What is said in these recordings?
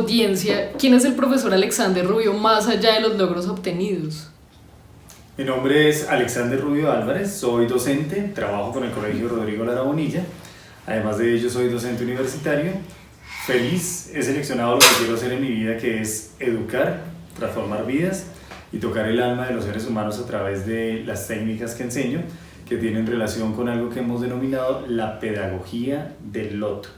audiencia, ¿quién es el profesor Alexander Rubio más allá de los logros obtenidos? Mi nombre es Alexander Rubio Álvarez, soy docente, trabajo con el Colegio Rodrigo Lara Bonilla, además de ello soy docente universitario. Feliz, he seleccionado lo que quiero hacer en mi vida, que es educar, transformar vidas y tocar el alma de los seres humanos a través de las técnicas que enseño, que tienen relación con algo que hemos denominado la pedagogía del loto: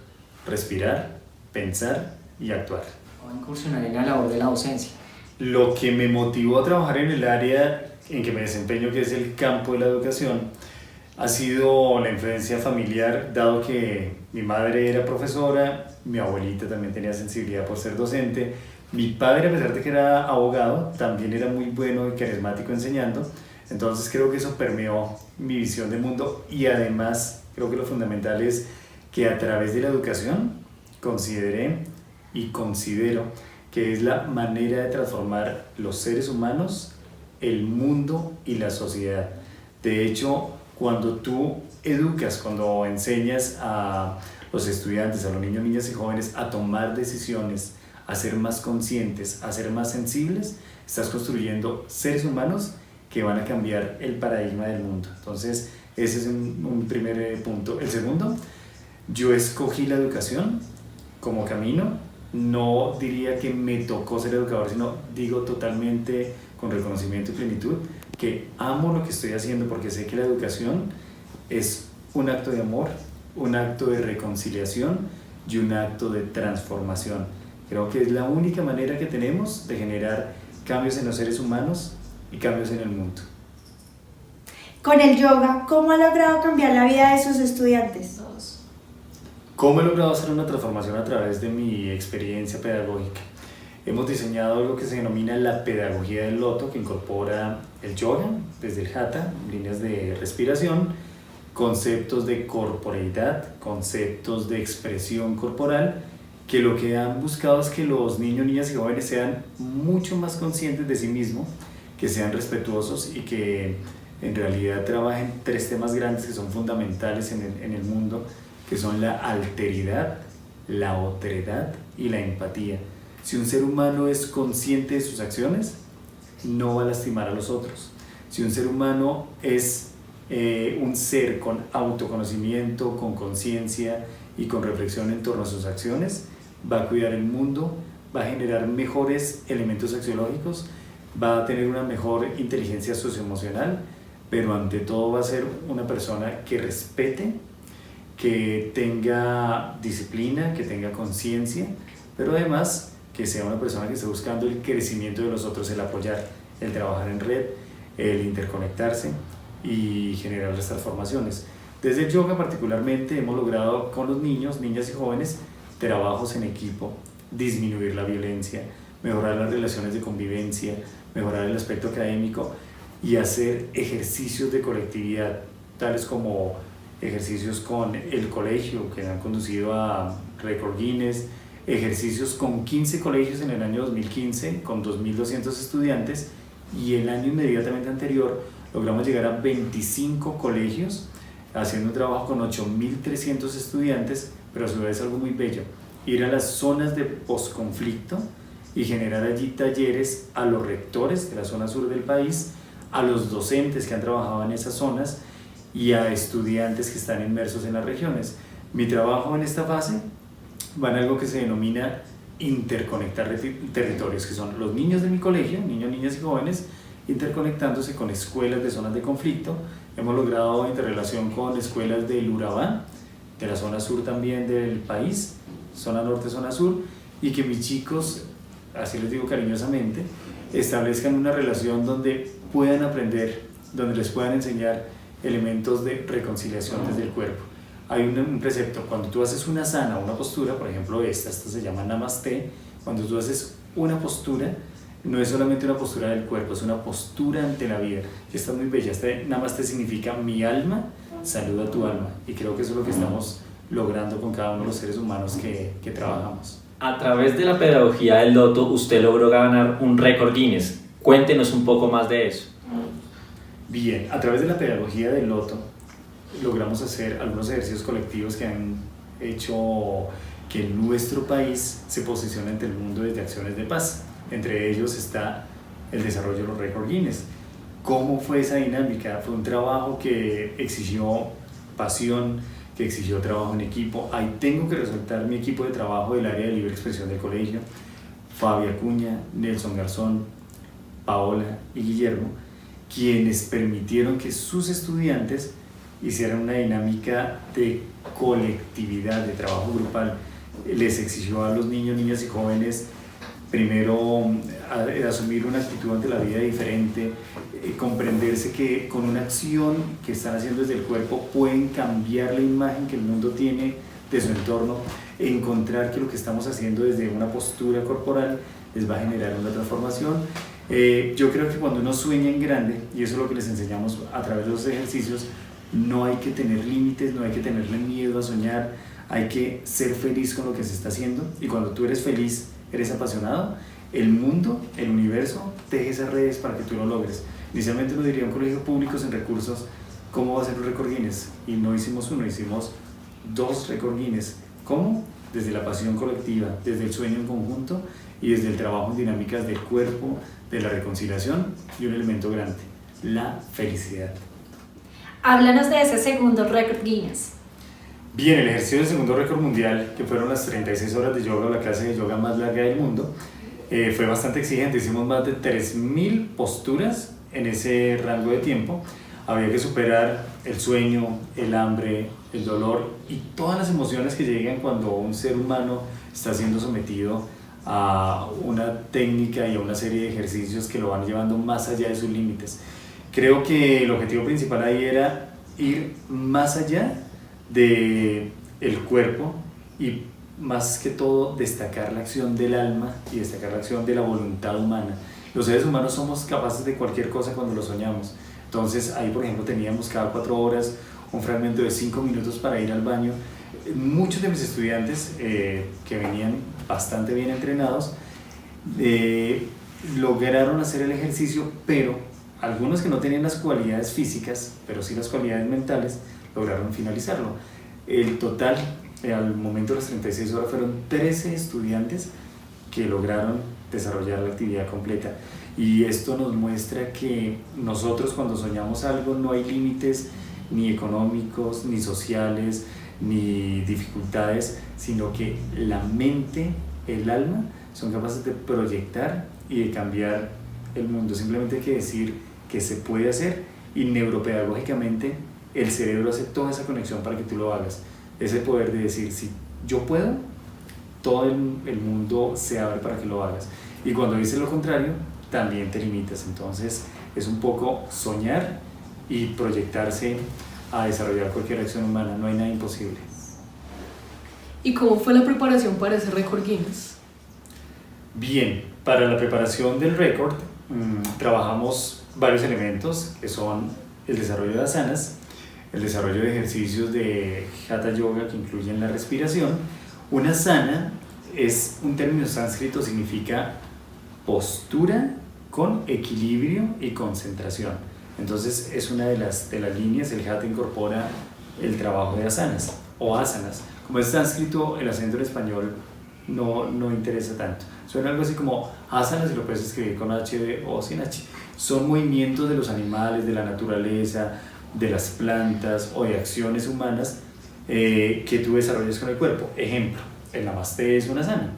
respirar, pensar y actuar. O incursionar en la labor de la docencia. Lo que me motivó a trabajar en el área en que me desempeño, que es el campo de la educación, ha sido la influencia familiar, dado que mi madre era profesora, mi abuelita también tenía sensibilidad por ser docente, mi padre, a pesar de que era abogado, también era muy bueno y carismático enseñando. Entonces creo que eso permeó mi visión del mundo, y además creo que lo fundamental es que a través de la educación consideré y considero que es la manera de transformar los seres humanos, el mundo y la sociedad. De hecho, cuando tú educas, cuando enseñas a los estudiantes, a los niños, niñas y jóvenes a tomar decisiones, a ser más conscientes, a ser más sensibles, estás construyendo seres humanos que van a cambiar el paradigma del mundo. Entonces, ese es un primer punto. El segundo, yo escogí la educación como camino. No diría que me tocó ser educador, sino digo totalmente con reconocimiento y plenitud que amo lo que estoy haciendo, porque sé que la educación es un acto de amor, un acto de reconciliación y un acto de transformación. Creo que es la única manera que tenemos de generar cambios en los seres humanos y cambios en el mundo. Con el yoga, ¿cómo ha logrado cambiar la vida de sus estudiantes? ¿Cómo he logrado hacer una transformación a través de mi experiencia pedagógica? Hemos diseñado algo que se denomina la pedagogía del loto, que incorpora el yoga, desde el hatha, líneas de respiración, conceptos de corporeidad, conceptos de expresión corporal, que lo que han buscado es que los niños, niñas y jóvenes sean mucho más conscientes de sí mismos, que sean respetuosos y que en realidad trabajen tres temas grandes que son fundamentales en el mundo, que son la alteridad, la otredad y la empatía. Si un ser humano es consciente de sus acciones, no va a lastimar a los otros. Si un ser humano es un ser con autoconocimiento, con conciencia y con reflexión en torno a sus acciones, va a cuidar el mundo, va a generar mejores elementos axiológicos, va a tener una mejor inteligencia socioemocional, pero ante todo va a ser una persona que respete, que tenga disciplina, que tenga conciencia, pero además que sea una persona que esté buscando el crecimiento de los otros, el apoyar, el trabajar en red, el interconectarse y generar las transformaciones. Desde el yoga particularmente hemos logrado con los niños, niñas y jóvenes trabajos en equipo, disminuir la violencia, mejorar las relaciones de convivencia, mejorar el aspecto académico y hacer ejercicios de colectividad, tales como ejercicios con el colegio que han conducido a récord Guinness, ejercicios con 15 colegios en el año 2015 con 2.200 estudiantes, y el año inmediatamente anterior logramos llegar a 25 colegios haciendo un trabajo con 8.300 estudiantes, pero a su vez algo muy bello, ir a las zonas de posconflicto y generar allí talleres a los rectores de la zona sur del país, a los docentes que han trabajado en esas zonas y a estudiantes que están inmersos en las regiones. Mi trabajo en esta fase va en algo que se denomina interconectar territorios, que son los niños de mi colegio, niños, niñas y jóvenes, interconectándose con escuelas de zonas de conflicto. Hemos logrado interrelación con escuelas del Urabá, de la zona sur también del país, zona norte, zona sur, y que mis chicos, así les digo cariñosamente, establezcan una relación donde puedan aprender, donde les puedan enseñar elementos de reconciliación desde el cuerpo. Hay un precepto: cuando tú haces una asana, una postura, por ejemplo esta se llama Namaste, cuando tú haces una postura, no es solamente una postura del cuerpo, es una postura ante la vida. Y está muy bella. Este Namaste significa mi alma saluda a tu alma, y creo que eso es lo que estamos logrando con cada uno de los seres humanos que trabajamos. A través de la pedagogía del loto, usted logró ganar un récord Guinness. Cuéntenos un poco más de eso. Bien, a través de la pedagogía del loto logramos hacer algunos ejercicios colectivos que han hecho que nuestro país se posiciona ante el mundo desde acciones de paz. Entre ellos está el desarrollo de los récords Guinness. ¿Cómo fue esa dinámica? Fue un trabajo que exigió pasión, que exigió trabajo en equipo. Ahí tengo que resaltar mi equipo de trabajo del área de libre expresión del colegio: Fabia Acuña, Nelson Garzón, Paola y Guillermo, quienes permitieron que sus estudiantes hicieran una dinámica de colectividad, de trabajo grupal. Les exigió a los niños, niñas y jóvenes primero asumir una actitud ante la vida diferente, comprenderse que con una acción que están haciendo desde el cuerpo pueden cambiar la imagen que el mundo tiene de su entorno, encontrar que lo que estamos haciendo desde una postura corporal les va a generar una transformación. Yo creo que cuando uno sueña en grande, y eso es lo que les enseñamos a través de los ejercicios, no hay que tener límites, no hay que tenerle miedo a soñar, hay que ser feliz con lo que se está haciendo, y cuando tú eres feliz, eres apasionado, el mundo, el universo, teje esas redes para que tú lo logres. Inicialmente nos diría un colegio público sin recursos, ¿cómo va a ser un récord Guinness? Y no hicimos uno, hicimos 2 récord Guinness. ¿Cómo? Desde la pasión colectiva, desde el sueño en conjunto y desde el trabajo en dinámicas del cuerpo, de la reconciliación y un elemento grande, la felicidad. Háblanos de ese segundo récord Guinness. Bien, el ejercicio del segundo récord mundial, que fueron las 36 horas de yoga, la clase de yoga más larga del mundo, fue bastante exigente. Hicimos más de 3.000 posturas en ese rango de tiempo. Había que superar el sueño, el hambre, el dolor y todas las emociones que llegan cuando un ser humano está siendo sometido a una técnica y a una serie de ejercicios que lo van llevando más allá de sus límites. Creo que el objetivo principal ahí era ir más allá del cuerpo y más que todo destacar la acción del alma y destacar la acción de la voluntad humana. Los seres humanos somos capaces de cualquier cosa cuando lo soñamos. Entonces ahí, por ejemplo, teníamos cada 4 horas un fragmento de 5 minutos para ir al baño. Muchos de mis estudiantes que venían bastante bien entrenados lograron hacer el ejercicio, pero algunos que no tenían las cualidades físicas, pero sí las cualidades mentales, lograron finalizarlo. El total, al momento de las 36 horas, fueron 13 estudiantes que lograron desarrollar la actividad completa. Y esto nos muestra que nosotros, cuando soñamos algo, no hay límites ni económicos, ni sociales, ni dificultades, sino que la mente, el alma, son capaces de proyectar y de cambiar el mundo. Simplemente hay que decir que se puede hacer, y neuropedagógicamente el cerebro hace toda esa conexión para que tú lo hagas. Ese poder de decir, si yo puedo, todo el mundo se abre para que lo hagas. Y cuando dices lo contrario, también te limitas. Entonces es un poco soñar y proyectarse a desarrollar cualquier acción humana. No hay nada imposible. ¿Y cómo fue la preparación para ese récord Guinness? Bien, para la preparación del récord trabajamos varios elementos, que son el desarrollo de asanas, el desarrollo de ejercicios de Hatha Yoga que incluyen la respiración. Una asana es un término sánscrito, significa postura con equilibrio y concentración. Entonces es una de las líneas. El Hatha incorpora el trabajo de asanas o asanas. Como es sánscrito, el acento en español no interesa tanto. Suena algo así como asanas, y lo puedes escribir con H o sin H. Son movimientos de los animales, de la naturaleza, de las plantas o de acciones humanas que tú desarrollas con el cuerpo. Ejemplo, el Namaste es una asana.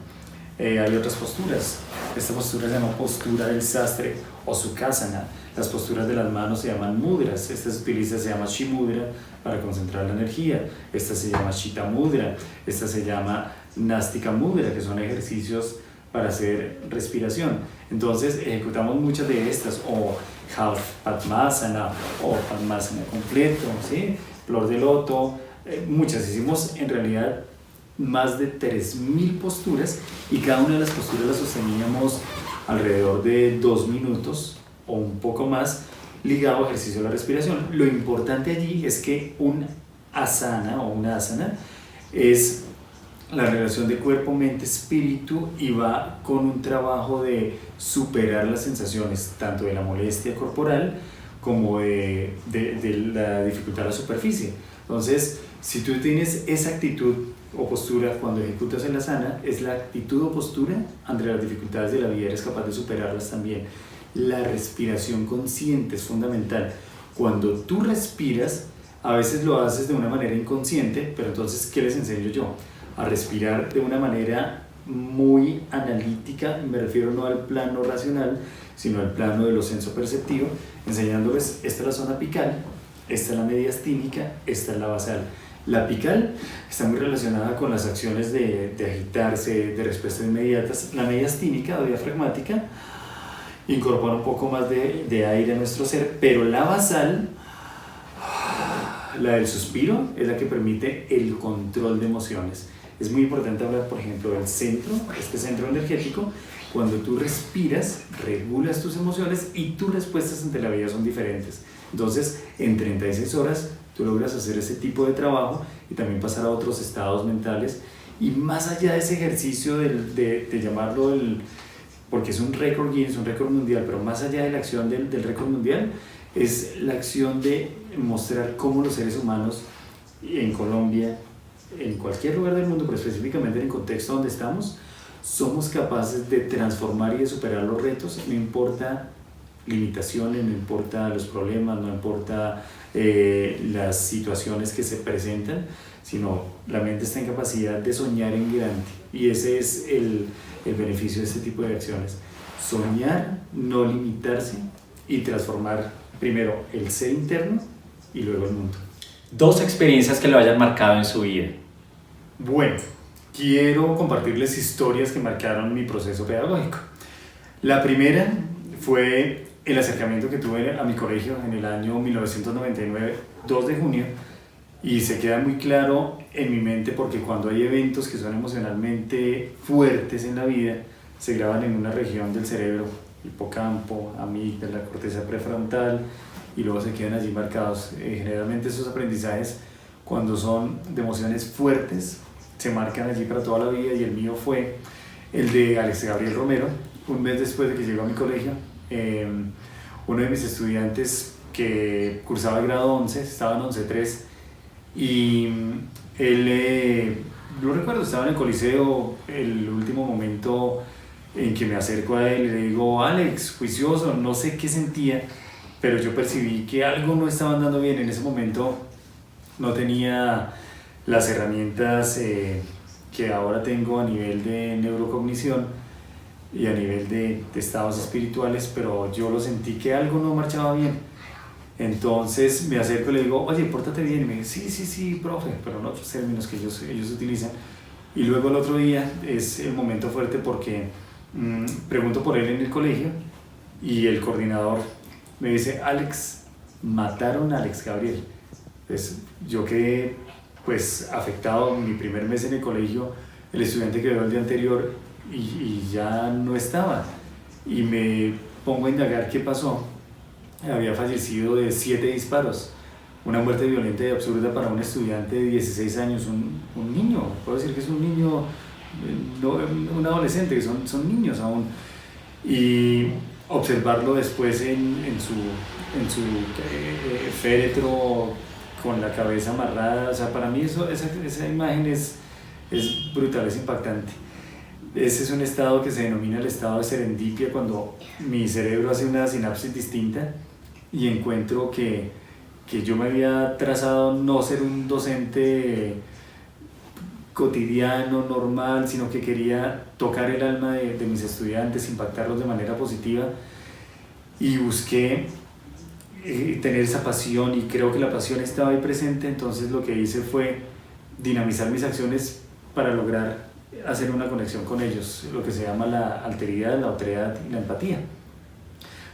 Hay otras posturas. Esta postura se llama postura del sastre o Sukhasana. Las posturas de las manos se llaman mudras. Esta se utiliza, se llama Shimudra para concentrar la energía. Esta se llama Chitta Mudra. Esta se llama Nastika Mudra, que son ejercicios para hacer respiración. Entonces ejecutamos muchas de estas, o Half Padmasana o Padmasana completo, ¿sí? Flor de loto, muchas. Hicimos en realidad más de 3.000 posturas, y cada una de las posturas las sosteníamos alrededor de 2 minutos o un poco más, ligado a ejercicio de la respiración. Lo importante allí es que un asana o una asana es la relación de cuerpo, mente, espíritu, y va con un trabajo de superar las sensaciones tanto de la molestia corporal como de la dificultad a la superficie. Entonces, si tú tienes esa actitud o postura cuando ejecutas el asana es la actitud o postura ante las dificultades de la vida, eres capaz de superarlas también. La respiración consciente es fundamental. Cuando tú respiras, a veces lo haces de una manera inconsciente, pero entonces, ¿qué les enseño yo? A respirar de una manera muy analítica, me refiero no al plano racional, sino al plano de lo sensoperceptivo, enseñándoles, esta es la zona apical, esta es la mediastínica, esta es la basal. La apical está muy relacionada con las acciones de agitarse, de respuestas inmediatas. La mediastínica o diafragmática incorpora un poco más de aire a nuestro ser, pero la basal, la del suspiro, es la que permite el control de emociones. Es muy importante hablar, por ejemplo, del centro, este centro energético. Cuando tú respiras, regulas tus emociones y tus respuestas ante la vida son diferentes. Entonces, en 36 horas, tú logras hacer ese tipo de trabajo y también pasar a otros estados mentales. Y más allá de ese ejercicio de llamarlo, porque es un récord Guinness, un récord mundial, pero más allá de la acción del récord mundial, es la acción de mostrar cómo los seres humanos en Colombia, en cualquier lugar del mundo, pero específicamente en el contexto donde estamos, somos capaces de transformar y de superar los retos, no importa limitaciones, no importa los problemas, no importa las situaciones que se presentan, sino la mente está en capacidad de soñar en grande, y ese es el beneficio de este tipo de acciones: soñar, no limitarse y transformar primero el ser interno y luego el mundo. 2 experiencias que lo hayan marcado en su vida. Bueno, quiero compartirles historias que marcaron mi proceso pedagógico. La primera fue el acercamiento que tuve a mi colegio en el año 1999, 2 de junio, y se queda muy claro en mi mente porque cuando hay eventos que son emocionalmente fuertes en la vida, se graban en una región del cerebro, hipocampo, amígdala, corteza prefrontal, y luego se quedan allí marcados. Generalmente esos aprendizajes, cuando son de emociones fuertes, se marcan allí para toda la vida, y el mío fue el de Alex Gabriel Romero. Un mes después de que llegó a mi colegio, uno de mis estudiantes que cursaba el grado 11, estaba en 11-3, y él, no recuerdo, estaba en el coliseo, el último momento en que me acerco a él y le digo: Alex, juicioso, no sé qué sentía, pero yo percibí que algo no estaba andando bien. En ese momento no tenía las herramientas que ahora tengo a nivel de neurocognición y a nivel de estados espirituales, pero yo lo sentí que algo no marchaba bien. Entonces me acerco y le digo: oye, pórtate bien. Y me dice: sí, profe, pero en otros términos que ellos utilizan. Y luego el otro día es el momento fuerte porque pregunto por él en el colegio y el coordinador me dice: Alex, mataron a Alex Gabriel. Pues yo quedé pues afectado. Mi primer mes en el colegio, el estudiante quedó el día anterior y ya no estaba, y me pongo a indagar qué pasó. Había fallecido de 7 disparos, una muerte violenta y absurda para un estudiante de 16 años, un niño, puedo decir que es un niño, no un adolescente, que son niños aún, y observarlo después en su féretro con la cabeza amarrada, o sea, para mí esa imagen es brutal, es impactante. Ese es un estado que se denomina el estado de serendipia, cuando mi cerebro hace una sinapsis distinta y encuentro que yo me había trazado no ser un docente cotidiano, normal, sino que quería tocar el alma de mis estudiantes, impactarlos de manera positiva, y busqué tener esa pasión, y creo que la pasión estaba ahí presente. Entonces lo que hice fue dinamizar mis acciones para lograr hacer una conexión con ellos, lo que se llama la alteridad, la otredad y la empatía.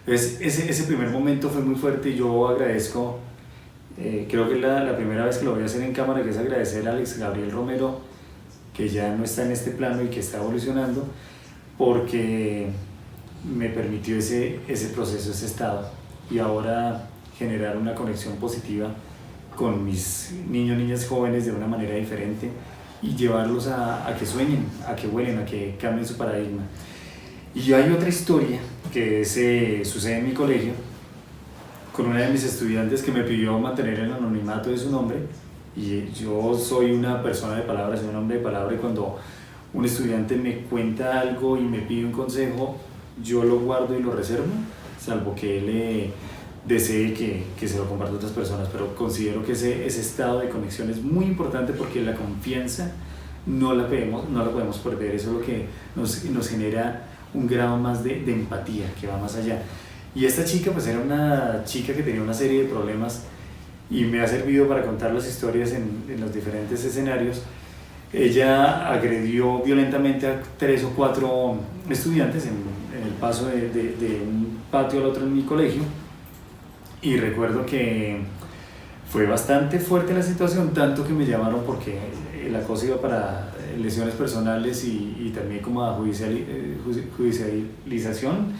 Entonces ese primer momento fue muy fuerte, y yo agradezco, creo que es la primera vez que lo voy a hacer en cámara, que es agradecer a Alex Gabriel Romero, que ya no está en este plano y que está evolucionando, porque me permitió ese proceso, ese estado, y ahora generar una conexión positiva con mis niños, niñas, jóvenes de una manera diferente, y llevarlos a que sueñen, a que vuelen, a que cambien su paradigma. Y hay otra historia que sucede en mi colegio con una de mis estudiantes que me pidió mantener el anonimato de su nombre, Y yo soy una persona de palabra, soy un hombre de palabra, y cuando un estudiante me cuenta algo y me pide un consejo, yo lo guardo y lo reservo, salvo que él desee que se lo comparta a otras personas, pero considero que ese estado de conexión es muy importante porque la confianza no la podemos perder. Eso es lo que nos genera un grado más de empatía que va más allá. Y esta chica pues era una chica que tenía una serie de problemas y me ha servido para contar las historias en los diferentes escenarios. Ella agredió violentamente a 3 o 4 estudiantes en el paso de un patio al otro en mi colegio, y recuerdo que fue bastante fuerte la situación, tanto que me llamaron porque el acoso iba para lesiones personales y también como a judicialización,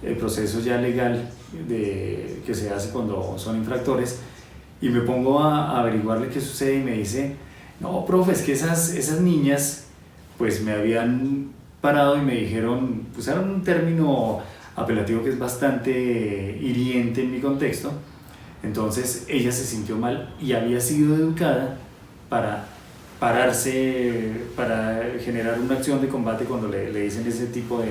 el proceso ya legal que se hace cuando son infractores, y me pongo a averiguarle qué sucede y me dice: no, profe, es que esas niñas pues me habían parado y me dijeron, usaron un término apelativo que es bastante hiriente en mi contexto. Entonces ella se sintió mal y había sido educada para pararse, para generar una acción de combate cuando le dicen ese tipo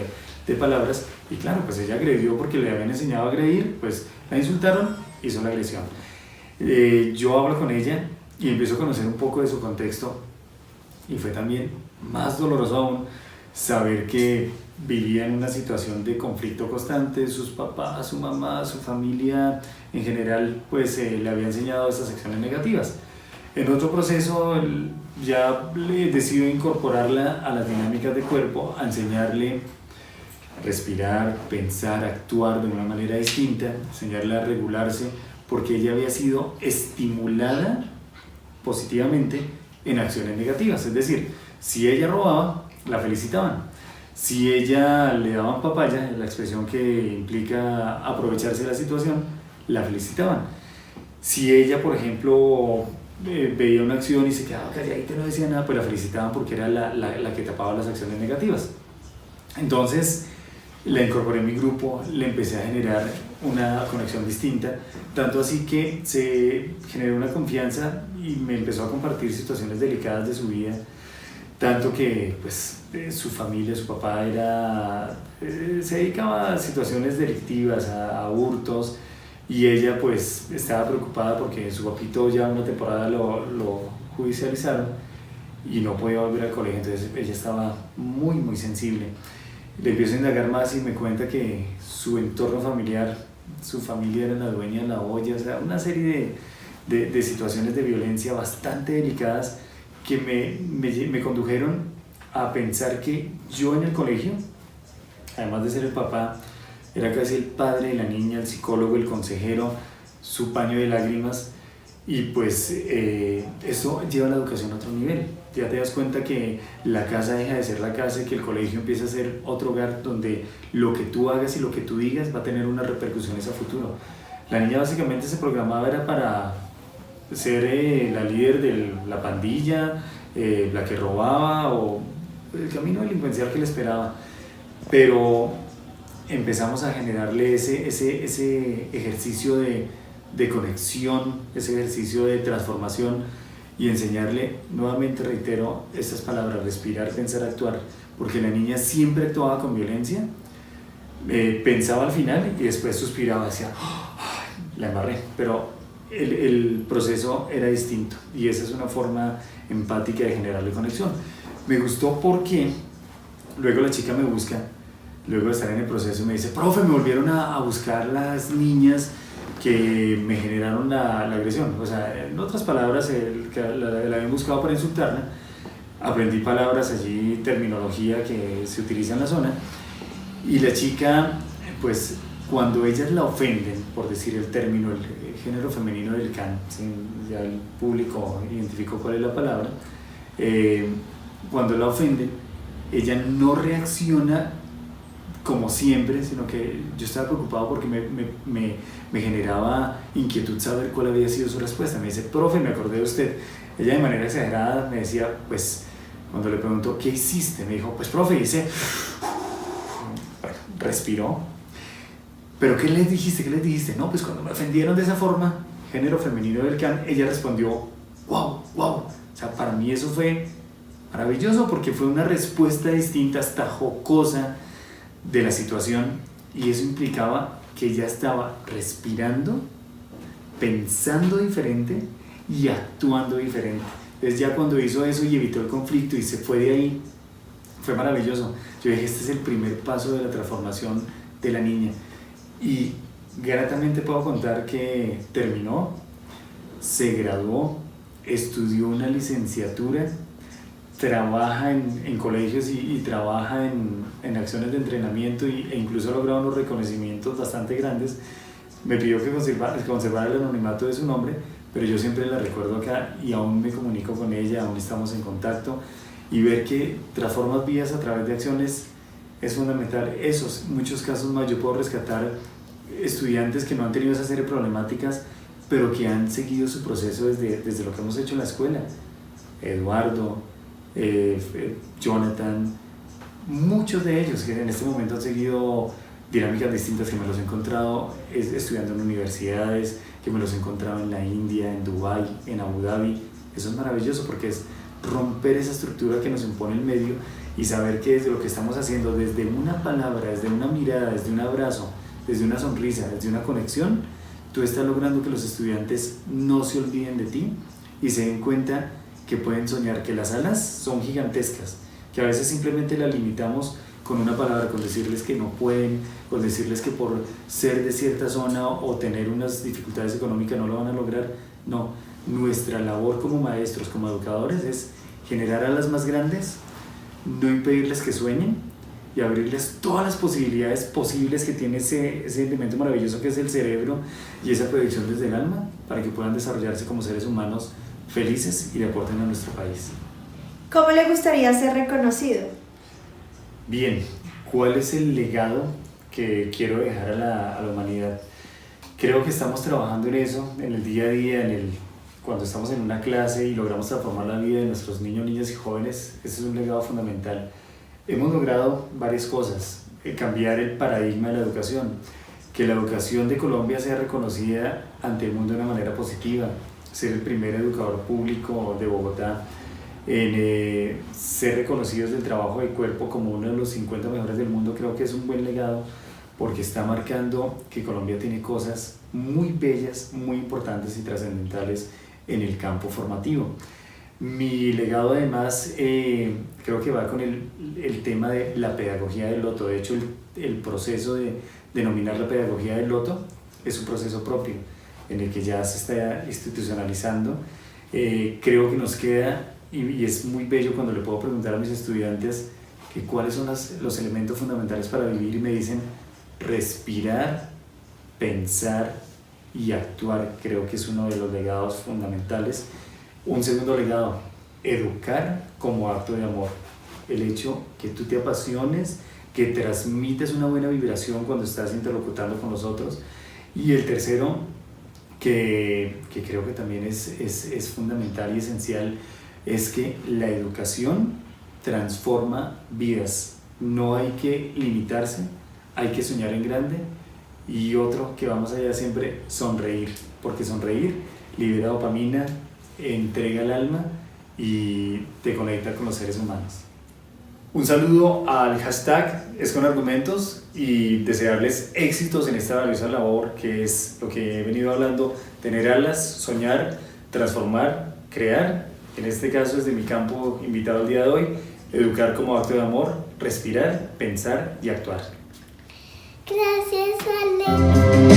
de palabras. Y claro, pues ella agredió porque le habían enseñado a agredir, pues la insultaron, hizo la agresión. Yo hablo con ella y empiezo a conocer un poco de su contexto, y fue también más doloroso aún saber que vivía en una situación de conflicto constante. Sus papás, su mamá, su familia en general pues le había enseñado estas acciones negativas. En otro proceso ya le decido incorporarla a las dinámicas de cuerpo, a enseñarle a respirar, pensar, actuar de una manera distinta, enseñarle a regularse, porque ella había sido estimulada positivamente en acciones negativas. Es decir, si ella robaba, la felicitaban. Si ella le daban papaya, la expresión que implica aprovecharse de la situación, la felicitaban. Si ella, por ejemplo, veía una acción y se quedaba calladita y no decía nada, pues la felicitaban porque era la que tapaba las acciones negativas. Entonces la incorporé en mi grupo, le empecé a generar una conexión distinta, tanto así que se generó una confianza y me empezó a compartir situaciones delicadas de su vida, tanto que pues su familia, su papá se dedicaba a situaciones delictivas, a hurtos, y ella pues estaba preocupada porque su papito ya una temporada lo judicializaron y no podía volver al colegio. Entonces ella estaba muy muy sensible. Le empiezo a indagar más y me cuenta que su entorno familiar, su familia era la dueña de la olla, o sea, una serie de situaciones de violencia bastante delicadas que me condujeron a pensar que yo en el colegio, además de ser el papá, era casi el padre de la niña, el psicólogo, el consejero, su paño de lágrimas, y pues eso lleva la educación a otro nivel. Ya te das cuenta que la casa deja de ser la casa y que el colegio empieza a ser otro hogar donde lo que tú hagas y lo que tú digas va a tener unas repercusiones a futuro. La niña básicamente se programaba era para ser la líder de la pandilla, la que robaba, o el camino delincuencial que le esperaba, pero empezamos a generarle ese ejercicio de conexión, ese ejercicio de transformación, y enseñarle, nuevamente reitero estas palabras: respirar, pensar, actuar, porque la niña siempre actuaba con violencia, pensaba al final y después suspiraba, decía la embarré, pero el proceso era distinto, y esa es una forma empática de generarle conexión. Me gustó porque luego la chica me busca, luego de estar en el proceso, y me dice: profe, me volvieron a buscar las niñas que me generaron la agresión. O sea, en otras palabras, que la habían buscado para insultarla. Aprendí palabras allí, terminología que se utiliza en la zona, y la chica, pues cuando ellas la ofenden, por decir el término, el género femenino del can, ¿sí? Ya el público identificó cuál es la palabra, cuando la ofenden, ella no reacciona como siempre, sino que yo estaba preocupado porque me generaba inquietud saber cuál había sido su respuesta. Me dice: profe, me acordé de usted. Ella de manera exagerada me decía, pues cuando le preguntó ¿qué hiciste? Me dijo: pues profe, hice... Bueno, respiró. ¿Pero qué les dijiste? ¿Qué les dijiste? No, pues cuando me ofendieron de esa forma, género femenino del can, ella respondió wow, wow. O sea, para mí eso fue maravilloso porque fue una respuesta distinta, hasta jocosa de la situación, y eso implicaba que ella estaba respirando, pensando diferente y actuando diferente. Entonces ya cuando hizo eso y evitó el conflicto y se fue de ahí, fue maravilloso. Yo dije, este es el primer paso de la transformación de la niña. Y gratamente puedo contar que terminó, se graduó, estudió una licenciatura, trabaja en colegios y trabaja en acciones de entrenamiento e incluso ha logrado unos reconocimientos bastante grandes. Me pidió que conservara el anonimato de su nombre, pero yo siempre la recuerdo acá y aún me comunico con ella, aún estamos en contacto, y ver que transformas vidas a través de acciones es fundamental. Esos, muchos casos más, yo puedo rescatar estudiantes que no han tenido esas series problemáticas, pero que han seguido su proceso desde lo que hemos hecho en la escuela. Eduardo, Jonathan, muchos de ellos que en este momento han seguido dinámicas distintas, que me los he encontrado estudiando en universidades, que me los he encontrado en la India, en Dubái, en Abu Dhabi. Eso es maravilloso porque es romper esa estructura que nos impone el medio y saber que desde lo que estamos haciendo, desde una palabra, desde una mirada, desde un abrazo, desde una sonrisa, desde una conexión, tú estás logrando que los estudiantes no se olviden de ti y se den cuenta que pueden soñar, que las alas son gigantescas, que a veces simplemente las limitamos con una palabra, con decirles que no pueden, con decirles que por ser de cierta zona o tener unas dificultades económicas no lo van a lograr. No, nuestra labor como maestros, como educadores, es generar alas más grandes, no impedirles que sueñen y abrirles todas las posibilidades posibles que tiene ese elemento maravilloso que es el cerebro y esa proyección desde el alma, para que puedan desarrollarse como seres humanos felices y de aporten a nuestro país. ¿Cómo le gustaría ser reconocido? Bien, ¿cuál es el legado que quiero dejar a la humanidad? Creo que estamos trabajando en eso, en el día a día, cuando estamos en una clase y logramos transformar la vida de nuestros niños, niñas y jóvenes. Ese es un legado fundamental. Hemos logrado varias cosas: cambiar el paradigma de la educación, que la educación de Colombia sea reconocida ante el mundo de una manera positiva, ser el primer educador público de Bogotá, en ser reconocidos del trabajo de cuerpo como uno de los 50 mejores del mundo. Creo que es un buen legado porque está marcando que Colombia tiene cosas muy bellas, muy importantes y trascendentales en el campo formativo. Mi legado además creo que va con el tema de la pedagogía del loto. De hecho, el proceso de denominar la pedagogía del loto es un proceso propio en el que ya se está institucionalizando. Creo que nos queda, y es muy bello cuando le puedo preguntar a mis estudiantes que cuáles son los elementos fundamentales para vivir, y me dicen respirar, pensar y actuar. Creo que es uno de los legados fundamentales. Un segundo legado, educar como acto de amor. El hecho que tú te apasiones, que transmites una buena vibración cuando estás interlocutando con los otros. Y el tercero, que creo que también es fundamental y esencial, es que la educación transforma vidas. No hay que limitarse, hay que soñar en grande. Y otro que vamos allá siempre, sonreír, porque sonreír libera dopamina, entrega el alma y te conecta con los seres humanos. Un saludo al hashtag #EsConArgumentos y desearles éxitos en esta valiosa labor que es lo que he venido hablando: tener alas, soñar, transformar, crear. En este caso, desde mi campo invitado el día de hoy, educar como acto de amor, respirar, pensar y actuar. Gracias, Ale.